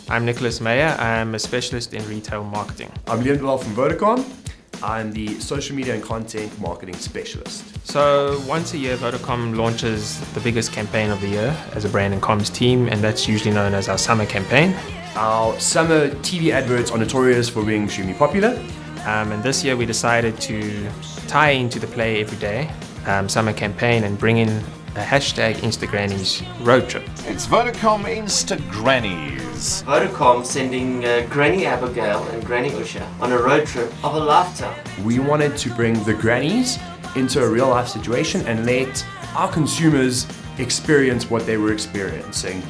I'm Nicholas Meyer. I'm a specialist in retail marketing. I'm Leon from Vodacom. I'm the social media and content marketing specialist. So once a year, Vodacom launches the biggest campaign of the year as a brand and comms team, and that's usually known as our summer campaign. Our summer TV adverts are notorious for being extremely popular. And this year we decided to tie into the Play Every Day summer campaign and bring in a hashtag Instagrannies road trip. It's Vodacom Instagrannies. Vodacom sending Granny Abigail and Granny Usha on a road trip of a lifetime. We wanted to bring the grannies into a real life situation and let our consumers experience what they were experiencing.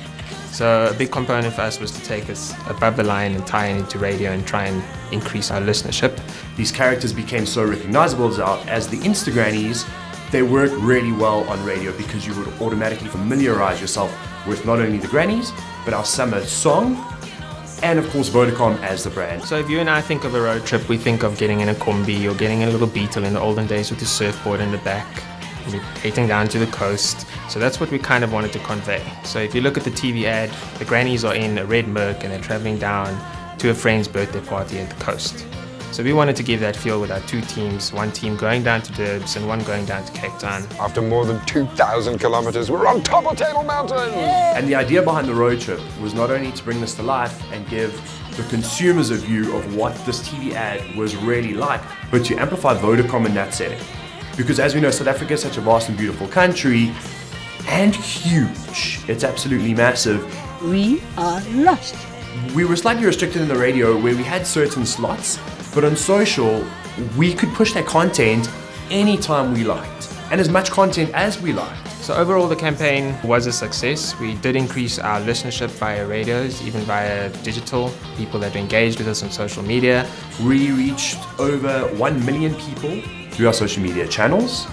So a big component for us was to take us above the line and tie it into radio and try and increase our listenership. These characters became so recognizable as the Instagrannies. They work really well on radio because you would automatically familiarize yourself with not only the grannies, but our summer song, and of course Vodacom as the brand. So if you and I think of a road trip, we think of getting in a combi or getting in a little Beetle in the olden days with the surfboard in the back, and we're heading down to the coast. So that's what we kind of wanted to convey. So if you look at the TV ad, the grannies are in a red Merc and they're traveling down to a friend's birthday party at the coast. So we wanted to give that feel with our two teams, one team going down to Durbs and one going down to Cape Town. After more than 2,000 kilometers, we're on top of Table Mountain! And the idea behind the road trip was not only to bring this to life and give the consumers a view of what this TV ad was really like, but to amplify Vodacom in that setting. Because as we know, South Africa is such a vast and beautiful country, and huge. It's absolutely massive. We are lost. We were slightly restricted in the radio where we had certain slots, but on social, we could push that content anytime we liked, and as much content as we liked. So overall, the campaign was a success. We did increase our listenership via radios, even via digital, people that engaged with us on social media. We reached over 1 million people through our social media channels.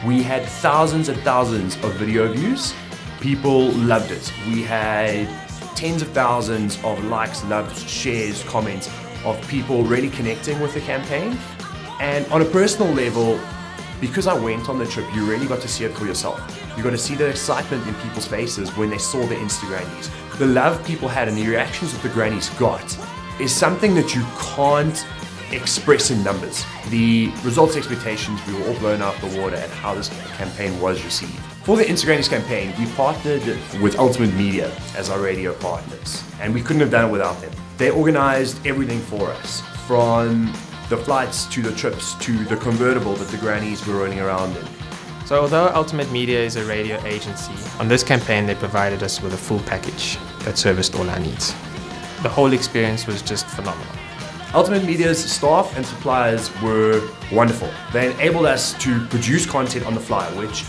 We had thousands and thousands of video views. People loved it. We had tens of thousands of likes, loves, shares, comments of people really connecting with the campaign. And on a personal level, because I went on the trip, you really got to see it for yourself. You got to see the excitement in people's faces when they saw the Instagrannies. The love people had and the reactions that the grannies got is something that you can't express in numbers. The results expectations, we were all blown out the water at how this campaign was received. For the Instagrannies campaign, we partnered with Ultimate Media as our radio partners, and we couldn't have done it without them. They organized everything for us, from the flights to the trips to the convertible that the grannies were rolling around in. So although Ultimate Media is a radio agency, on this campaign they provided us with a full package that serviced all our needs. The whole experience was just phenomenal. Ultimate Media's staff and suppliers were wonderful. They enabled us to produce content on the fly, which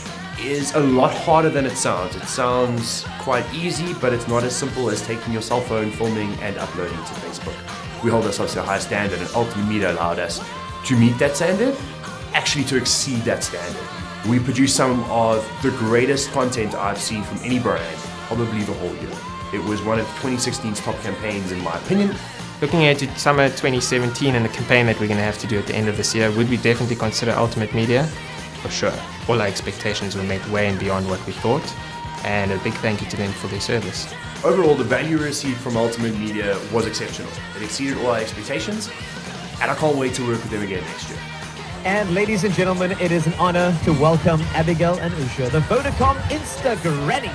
is a lot harder than it sounds. It sounds quite easy, but it's not as simple as taking your cell phone, filming, and uploading to Facebook. We hold ourselves to a high standard, and Ultimate Media allowed us to meet that standard, actually to exceed that standard. We produced some of the greatest content I've seen from any brand, probably the whole year. It was one of 2016's top campaigns in my opinion. Looking ahead to summer 2017 and the campaign that we're going to have to do at the end of this year, would we definitely consider Ultimate Media? For sure. All our expectations were met way and beyond what we thought, and a big thank you to them for their service. Overall, the value received from Ultimate Media was exceptional. It exceeded all our expectations, and I can't wait to work with them again next year. And ladies and gentlemen, it is an honor to welcome Abigail and Usha, the Vodacom Instagrannies.